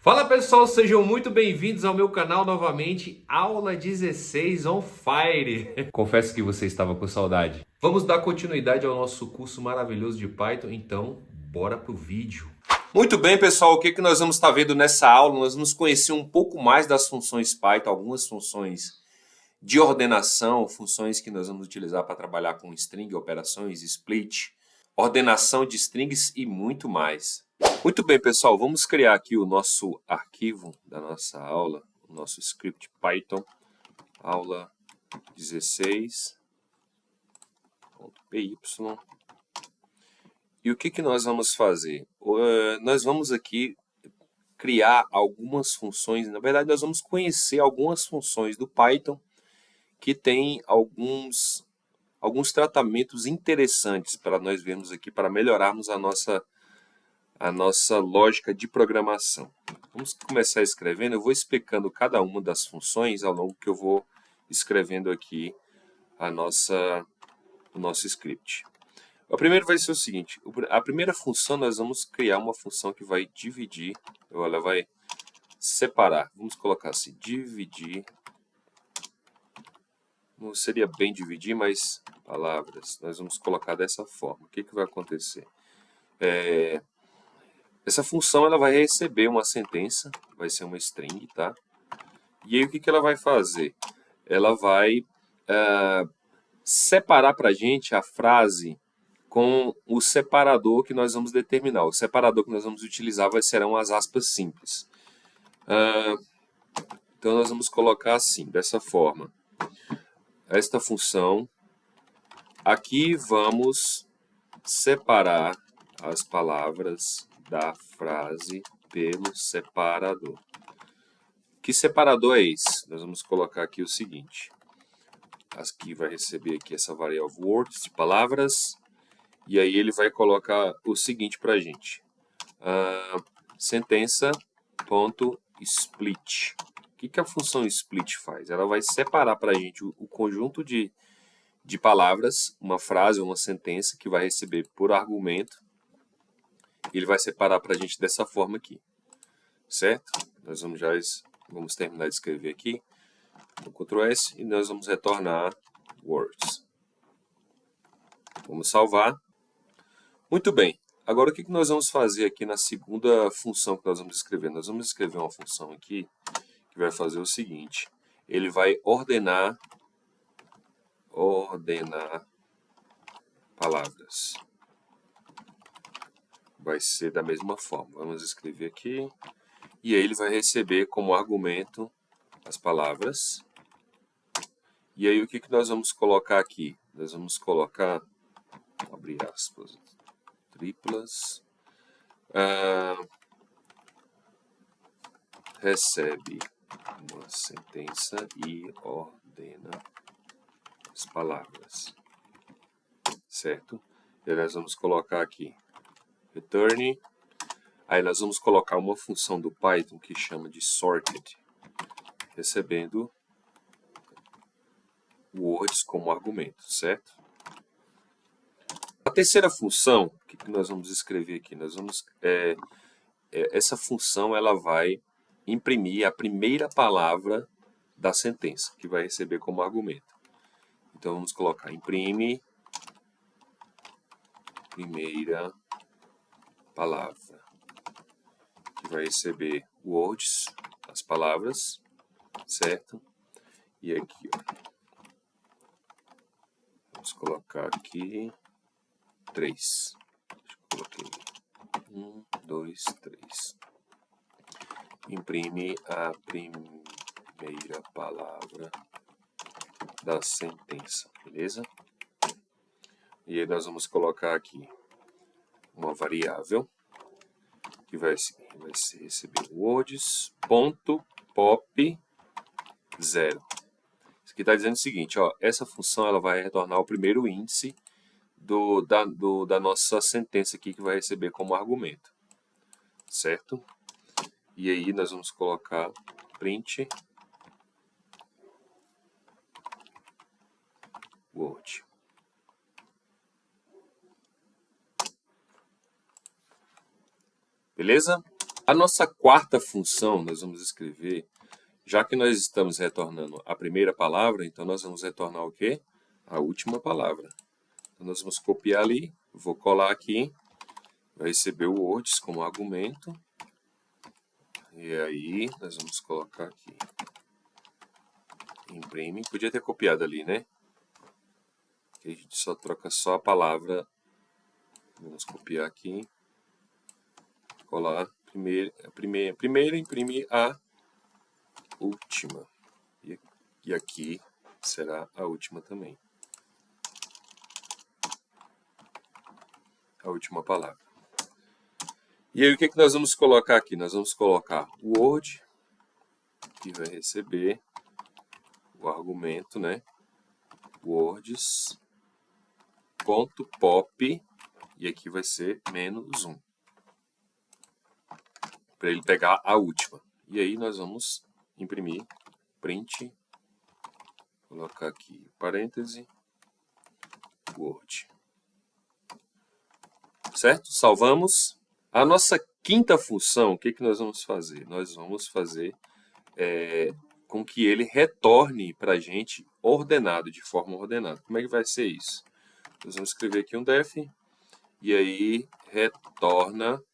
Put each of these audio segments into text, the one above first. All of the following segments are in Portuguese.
Fala pessoal, sejam muito bem-vindos ao meu canal novamente, aula 16 on Fire. Confesso que você estava com saudade. Vamos dar continuidade ao nosso curso maravilhoso de Python, então bora pro vídeo. Muito bem pessoal, o que nós vamos estar vendo nessa aula? Nós vamos conhecer um pouco mais das funções Python, algumas funções de ordenação, funções que nós vamos utilizar para trabalhar com string, operações, split, ordenação de strings e muito mais. Muito bem, pessoal, vamos criar aqui o nosso arquivo da nossa aula, o nosso script Python, aula 16.py. E o que nós vamos fazer? Nós vamos aqui criar algumas funções, na verdade nós vamos conhecer algumas funções do Python que tem alguns tratamentos interessantes para nós vermos aqui, para melhorarmos a nossa lógica de programação. Vamos começar escrevendo. Eu vou explicando cada uma das funções ao longo que eu vou escrevendo aqui o nosso script. O primeiro vai ser o seguinte: a primeira função nós vamos criar uma função que vai dividir, ela vai separar. Vamos colocar assim, dividir. Não seria bem dividir, mas palavras. Nós vamos colocar dessa forma. O que vai acontecer? Essa função ela vai receber uma sentença, vai ser uma string, tá? E aí o que ela vai fazer? Ela vai separar para a gente a frase com o separador que nós vamos determinar. O separador que nós vamos utilizar serão as aspas simples. Então nós vamos colocar assim, dessa forma. Esta função, aqui vamos separar as palavras da frase pelo separador. Que separador é esse? Nós vamos colocar aqui o seguinte. Aqui vai receber aqui essa variável words, de palavras, e aí ele vai colocar o seguinte para a gente. Sentença.split. O que a função split faz? Ela vai separar para a gente o conjunto de palavras, uma frase ou uma sentença que vai receber por argumento. Ele vai separar para a gente dessa forma aqui, certo? Nós vamos terminar de escrever aqui, no Ctrl S, e nós vamos retornar words. Vamos salvar. Muito bem. Agora o que nós vamos fazer aqui na segunda função que nós vamos escrever? Nós vamos escrever uma função aqui que vai fazer o seguinte. Ele vai ordenar palavras. Vai ser da mesma forma. Vamos escrever aqui. E aí ele vai receber como argumento as palavras. E aí o que nós vamos colocar aqui? Nós vamos colocar, abrir aspas, triplas. Recebe uma sentença e ordena as palavras. Certo? E aí nós vamos colocar aqui return. Aí nós vamos colocar uma função do Python que chama de sorted, recebendo words como argumento, certo? A terceira função, o que nós vamos escrever aqui? Nós vamos, essa função ela vai imprimir a primeira palavra da sentença, que vai receber como argumento. Então vamos colocar imprime primeira palavra, que vai receber words, as palavras, certo? E aqui, ó, vamos colocar aqui 3. Coloquei 1, 2, 3. Imprime a primeira palavra da sentença, beleza? E aí nós vamos colocar aqui uma variável que vai receber words.pop 0. Isso aqui está dizendo o seguinte, ó, essa função ela vai retornar o primeiro índice da nossa sentença aqui que vai receber como argumento, certo? E aí nós vamos colocar print word. Beleza? A nossa quarta função, nós vamos escrever, já que nós estamos retornando a primeira palavra, então nós vamos retornar o quê? A última palavra. Então nós vamos copiar ali, vou colar aqui, vai receber o words como argumento, e aí nós vamos colocar aqui, imprime, podia ter copiado ali, né? Que a gente só troca só a palavra, vamos copiar aqui, colar, primeira imprimir a última, e aqui será a última também, a última palavra. E aí o que nós vamos colocar aqui? Nós vamos colocar o Word, que vai receber o argumento, né? Words.pop, e aqui vai ser -1, para ele pegar a última. E aí nós vamos imprimir, print, colocar aqui parêntese, Word. Certo? Salvamos. A nossa quinta função, o que nós vamos fazer? Nós vamos fazer com que ele retorne para a gente ordenado, de forma ordenada. Como é que vai ser isso? Nós vamos escrever aqui um def, e aí retorna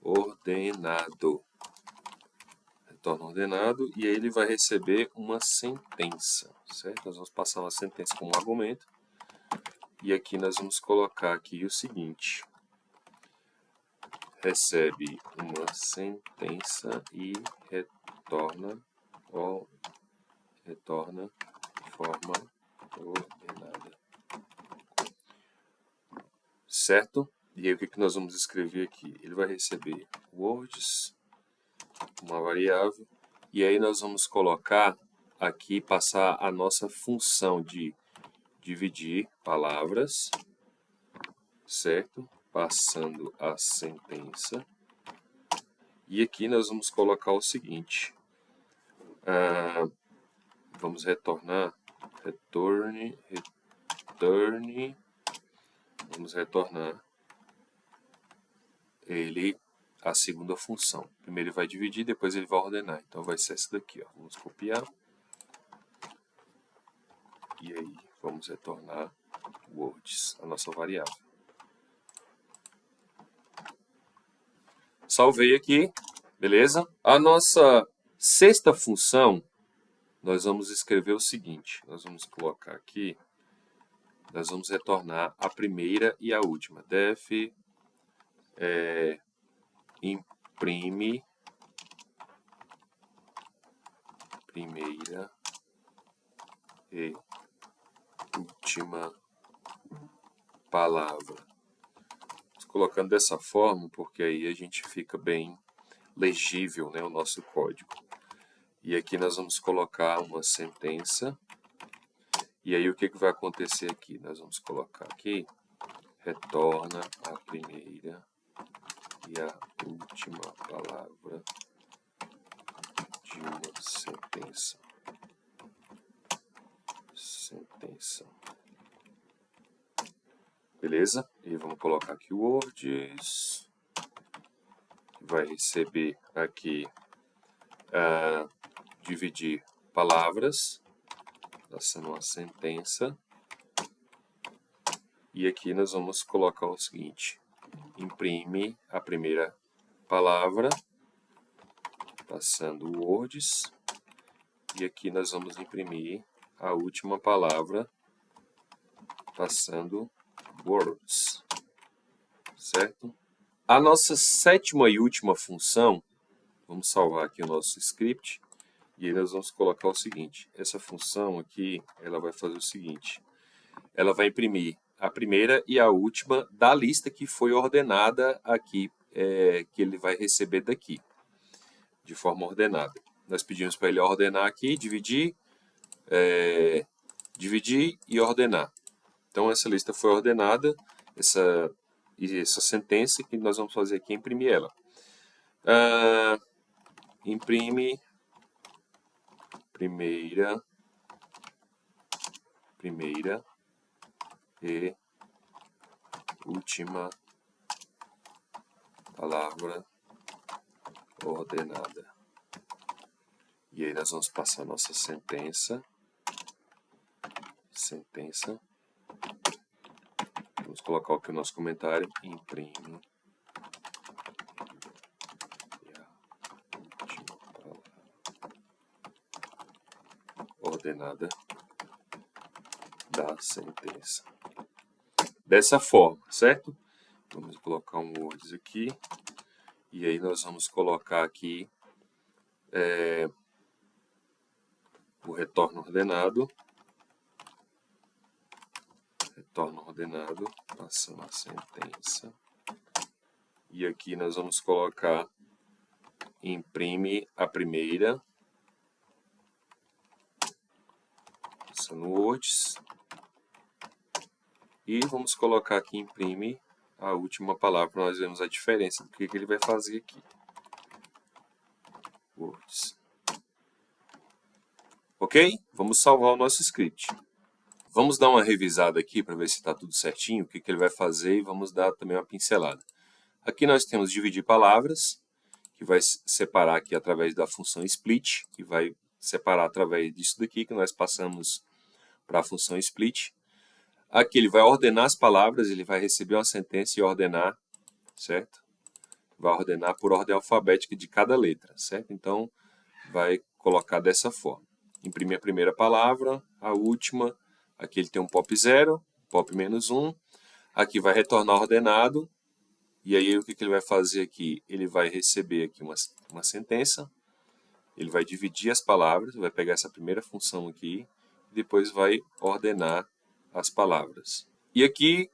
ordenado. Retorna ordenado, e aí ele vai receber uma sentença, certo? Nós vamos passar uma sentença como argumento, e aqui nós vamos colocar aqui o seguinte: recebe uma sentença e retorna de forma ordenada. Certo? E aí o que nós vamos escrever aqui? Ele vai receber words, uma variável, e aí nós vamos colocar aqui, passar a nossa função de dividir palavras, certo? Passando a sentença. E aqui nós vamos colocar o seguinte, vamos retornar, vamos retornar ele, a segunda função. Primeiro ele vai dividir, depois ele vai ordenar. Então vai ser essa daqui, ó. Vamos copiar. E aí vamos retornar words, a nossa variável. Salvei aqui, beleza? A nossa sexta função, nós vamos escrever o seguinte. Nós vamos colocar aqui, nós vamos retornar a primeira e a última. Def imprime primeira e última palavra. Colocando dessa forma, porque aí a gente fica bem legível, né, o nosso código. E aqui nós vamos colocar uma sentença. E aí o que vai acontecer aqui? Nós vamos colocar aqui, retorna a primeira e a última palavra de uma sentença. Beleza? E vamos colocar aqui o words. Vai receber aqui dividir palavras, passando uma sentença. E aqui nós vamos colocar o seguinte: imprime a primeira palavra, passando o words. E aqui nós vamos imprimir a última palavra, passando words, certo? A nossa sétima e última função, vamos salvar aqui o nosso script, e aí nós vamos colocar o seguinte: essa função aqui, ela vai fazer o seguinte, ela vai imprimir a primeira e a última da lista que foi ordenada aqui, que ele vai receber daqui, de forma ordenada. Nós pedimos para ele ordenar aqui, dividir e ordenar. Então essa lista foi ordenada, essa sentença que nós vamos fazer aqui é imprimir ela. Imprime primeira e última palavra ordenada. E aí nós vamos passar a nossa sentença. Vamos colocar aqui o nosso comentário. Imprime a última palavra ordenada da sentença. Dessa forma, certo? Vamos colocar um words aqui. E aí nós vamos colocar aqui o retorno ordenado. Passando a sentença. E aqui nós vamos colocar imprime a primeira. Passando words. E vamos colocar aqui imprime a última palavra, para nós vermos a diferença do que ele vai fazer aqui. Words. Ok? Vamos salvar o nosso script. Vamos dar uma revisada aqui para ver se está tudo certinho, o que ele vai fazer, e vamos dar também uma pincelada. Aqui nós temos dividir palavras, que vai separar aqui através da função split, que vai separar através disso daqui, que nós passamos para a função split. Aqui ele vai ordenar as palavras, ele vai receber uma sentença e ordenar, certo? Vai ordenar por ordem alfabética de cada letra, certo? Então, vai colocar dessa forma. Imprimir a primeira palavra, a última. Aqui ele tem um pop 0, pop -1. Aqui vai retornar ordenado. E aí o que ele vai fazer aqui? Ele vai receber aqui uma sentença. Ele vai dividir as palavras, vai pegar essa primeira função aqui. E depois vai ordenar as palavras. E aqui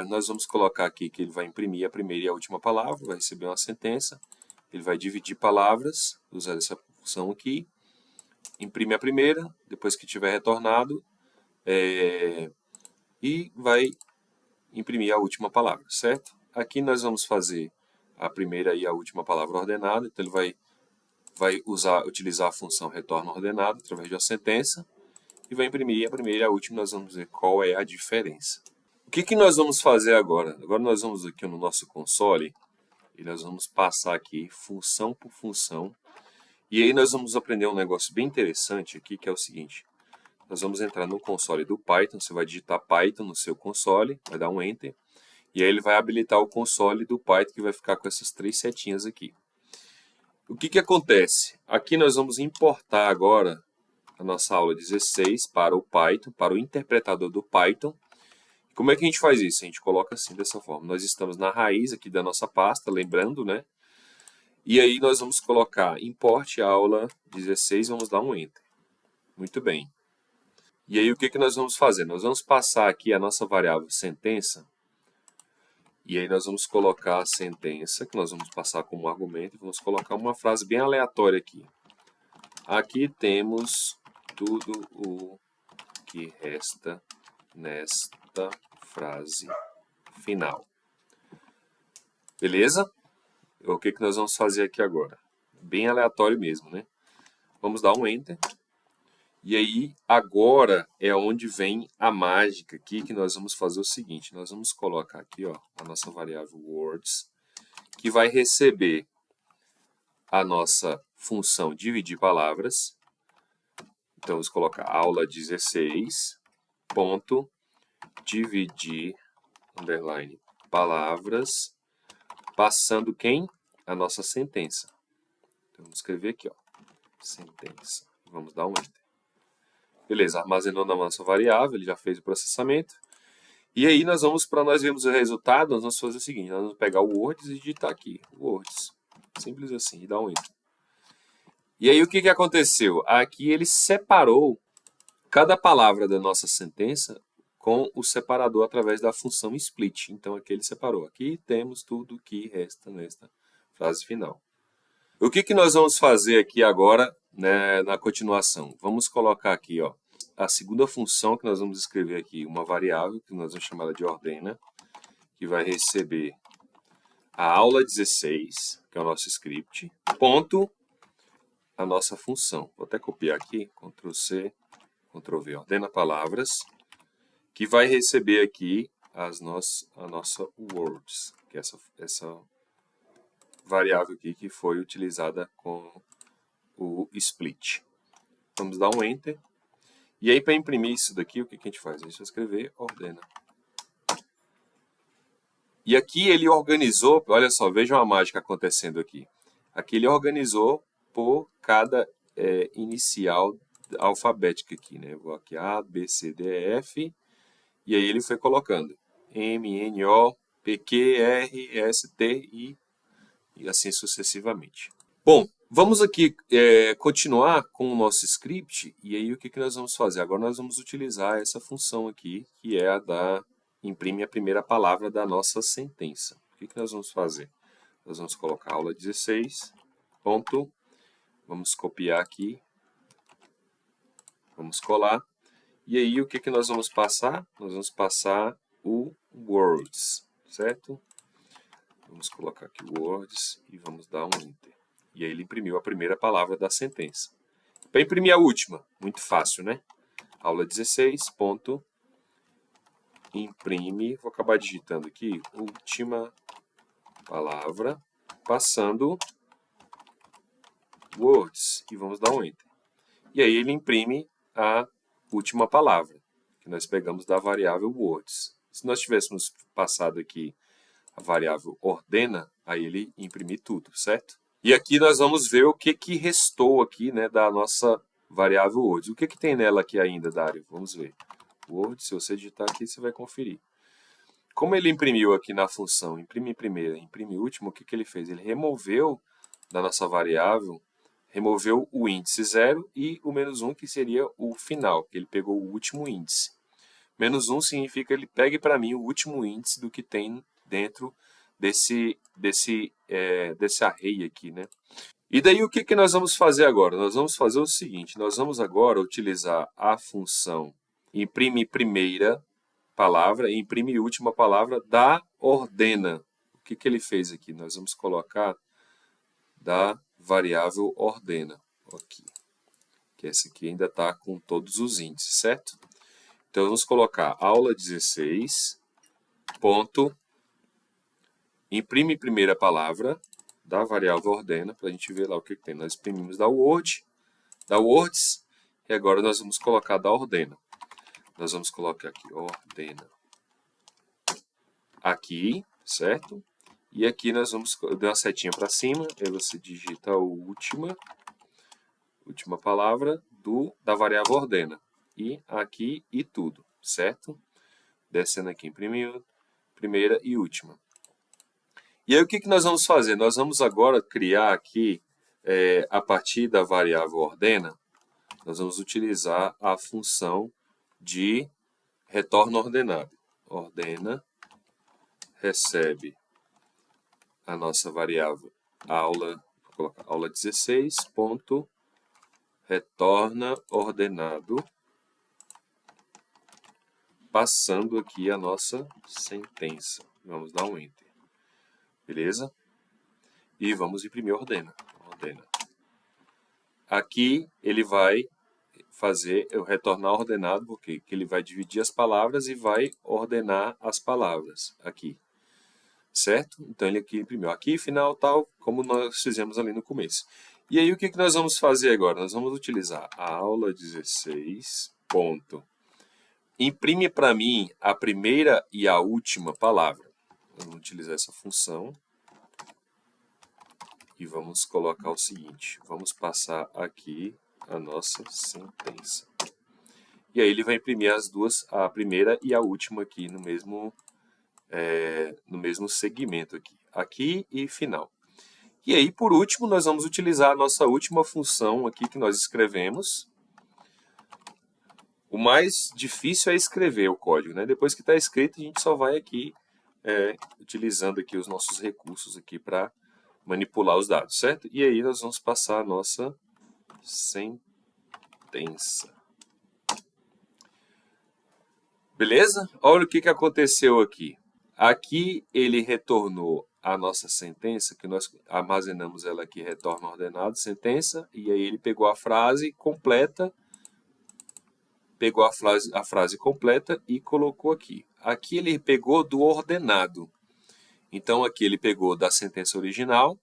nós vamos colocar aqui que ele vai imprimir a primeira e a última palavra. Vai receber uma sentença. Ele vai dividir palavras, usar essa função aqui. Imprime a primeira, depois que tiver retornado. E vai imprimir a última palavra, certo? Aqui nós vamos fazer a primeira e a última palavra ordenada, então ele vai utilizar a função retorno ordenado através de uma sentença e vai imprimir a primeira e a última, nós vamos ver qual é a diferença. O que nós vamos fazer agora? Agora nós vamos aqui no nosso console e nós vamos passar aqui função por função e aí nós vamos aprender um negócio bem interessante aqui, que é o seguinte. Nós vamos entrar no console do Python, você vai digitar Python no seu console, vai dar um Enter, e aí ele vai habilitar o console do Python, que vai ficar com essas 3 setinhas aqui. O que acontece? Aqui nós vamos importar agora a nossa aula 16 para o Python, para o interpretador do Python. Como é que a gente faz isso? A gente coloca assim, dessa forma. Nós estamos na raiz aqui da nossa pasta, lembrando, né? E aí nós vamos colocar import aula 16, vamos dar um Enter. Muito bem. E aí o que nós vamos fazer? Nós vamos passar aqui a nossa variável sentença. E aí nós vamos colocar a sentença, que nós vamos passar como argumento. E vamos colocar uma frase bem aleatória aqui. Aqui temos tudo o que resta nesta frase final. Beleza? O que nós vamos fazer aqui agora? Bem aleatório mesmo, né? Vamos dar um Enter. E aí, agora é onde vem a mágica aqui, que nós vamos fazer o seguinte. Nós vamos colocar aqui, ó, a nossa variável words, que vai receber a nossa função dividir palavras. Então, vamos colocar aula 16, ponto, dividir, underline, palavras, passando quem? A nossa sentença. Então, vamos escrever aqui, ó, sentença. Vamos dar um Enter. Beleza, armazenou na nossa variável, ele já fez o processamento. E aí nós vamos, para nós vermos o resultado, nós vamos fazer o seguinte, nós vamos pegar o words e digitar aqui, words. Simples assim, e dar um Enter. E aí o que aconteceu? Aqui ele separou cada palavra da nossa sentença com o separador através da função split. Então aqui ele separou. Aqui temos tudo que resta nesta frase final. O que nós vamos fazer aqui agora, né, na continuação? Vamos colocar aqui, ó, a segunda função que nós vamos escrever aqui, uma variável, que nós vamos chamar ela de ordena, que vai receber a aula 16, que é o nosso script, ponto, a nossa função. Vou até copiar aqui, Ctrl C, Ctrl V, ordena palavras, que vai receber aqui a nossa words, que é essa variável aqui que foi utilizada com o split. Vamos dar um Enter. E aí, para imprimir isso daqui, o que a gente faz? A gente vai escrever ordena. E aqui ele organizou, olha só, vejam a mágica acontecendo aqui. Aqui ele organizou por cada inicial alfabética aqui, né? Vou aqui A, B, C, D, E, F. E aí ele foi colocando M, N, O, P, Q, R, S, T, I e assim sucessivamente. Bom, vamos aqui continuar com o nosso script. E aí o que nós vamos fazer? Agora nós vamos utilizar essa função aqui, que é a da imprime a primeira palavra da nossa sentença. O que nós vamos fazer? Nós vamos colocar aula 16, ponto, vamos copiar aqui, vamos colar, e aí o que nós vamos passar? Nós vamos passar o words, certo? Vamos colocar aqui words e vamos dar um enter. E aí ele imprimiu a primeira palavra da sentença. Para imprimir a última, muito fácil, né? Aula 16, ponto, imprime, vou acabar digitando aqui, última palavra, passando words, e vamos dar um enter. E aí ele imprime a última palavra, que nós pegamos da variável words. Se nós tivéssemos passado aqui a variável ordena, aí ele imprimir tudo, certo? E aqui nós vamos ver o que restou aqui, né, da nossa variável words. O que tem nela aqui ainda, Dário? Vamos ver. Word, se você digitar aqui, você vai conferir. Como ele imprimiu aqui na função imprime primeira, imprime último, o que ele fez? Ele removeu da nossa variável, removeu o índice 0 e o menos 1, que seria o final, que ele pegou o último índice. Menos 1 significa que ele pegue para mim o último índice do que tem dentro desse array aqui, né? E daí o que nós vamos fazer agora? Nós vamos fazer o seguinte, nós vamos agora utilizar a função imprime primeira palavra e imprime última palavra da ordena. O que ele fez aqui? Nós vamos colocar da variável ordena aqui, que essa aqui ainda está com todos os índices, certo? Então vamos colocar aula 16, ponto, imprime primeira palavra da variável ordena, para a gente ver lá o que tem. Nós imprimimos da words, e agora nós vamos colocar da ordena. Nós vamos colocar aqui, ordena. Aqui, certo? E aqui nós vamos dar uma setinha para cima, aí você digita a última palavra da variável ordena. E aqui e tudo, certo? Descendo aqui, imprimindo, primeira e última. E aí o que nós vamos fazer? Nós vamos agora criar aqui, a partir da variável ordena, nós vamos utilizar a função de retorno ordenado. Ordena, recebe a nossa variável aula, vou colocar aula 16, ponto, retorna ordenado, passando aqui a nossa sentença. Vamos dar um enter. Beleza? E vamos imprimir ordena. Aqui ele vai fazer eu retornar ordenado, porque ele vai dividir as palavras e vai ordenar as palavras aqui. Certo? Então ele aqui imprimiu aqui, final, tal, como nós fizemos ali no começo. E aí o que nós vamos fazer agora? Nós vamos utilizar a aula 16, ponto. Imprime para mim a primeira e a última palavra. Vamos utilizar essa função. E vamos colocar o seguinte, vamos passar aqui a nossa sentença. E aí ele vai imprimir as duas, a primeira e a última aqui no mesmo segmento aqui. Aqui e final. E aí, por último, nós vamos utilizar a nossa última função aqui que nós escrevemos. O mais difícil é escrever o código, né? Depois que está escrito, a gente só vai aqui utilizando aqui os nossos recursos aqui para manipular os dados, certo? E aí nós vamos passar a nossa sentença. Beleza? Olha o que aconteceu aqui. Aqui ele retornou a nossa sentença, que nós armazenamos ela aqui, retorno ordenado, sentença, e aí ele pegou a frase completa, e colocou aqui. Aqui ele pegou do ordenado. Então aqui ele pegou da sentença original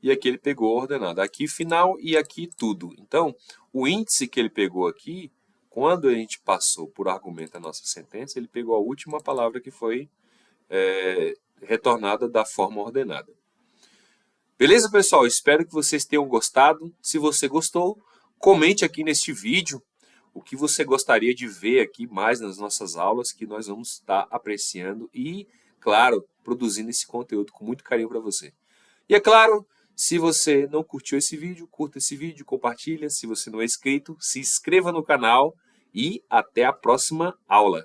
e aqui ele pegou a ordenada. Aqui final e aqui tudo. Então, o índice que ele pegou aqui, quando a gente passou por argumento a nossa sentença, ele pegou a última palavra que foi retornada da forma ordenada. Beleza, pessoal? Espero que vocês tenham gostado. Se você gostou, comente aqui neste vídeo o que você gostaria de ver aqui mais nas nossas aulas, que nós vamos estar apreciando e, claro, produzindo esse conteúdo com muito carinho para você. E é claro, se você não curtiu esse vídeo, curta esse vídeo, compartilha. Se você não é inscrito, se inscreva no canal e até a próxima aula.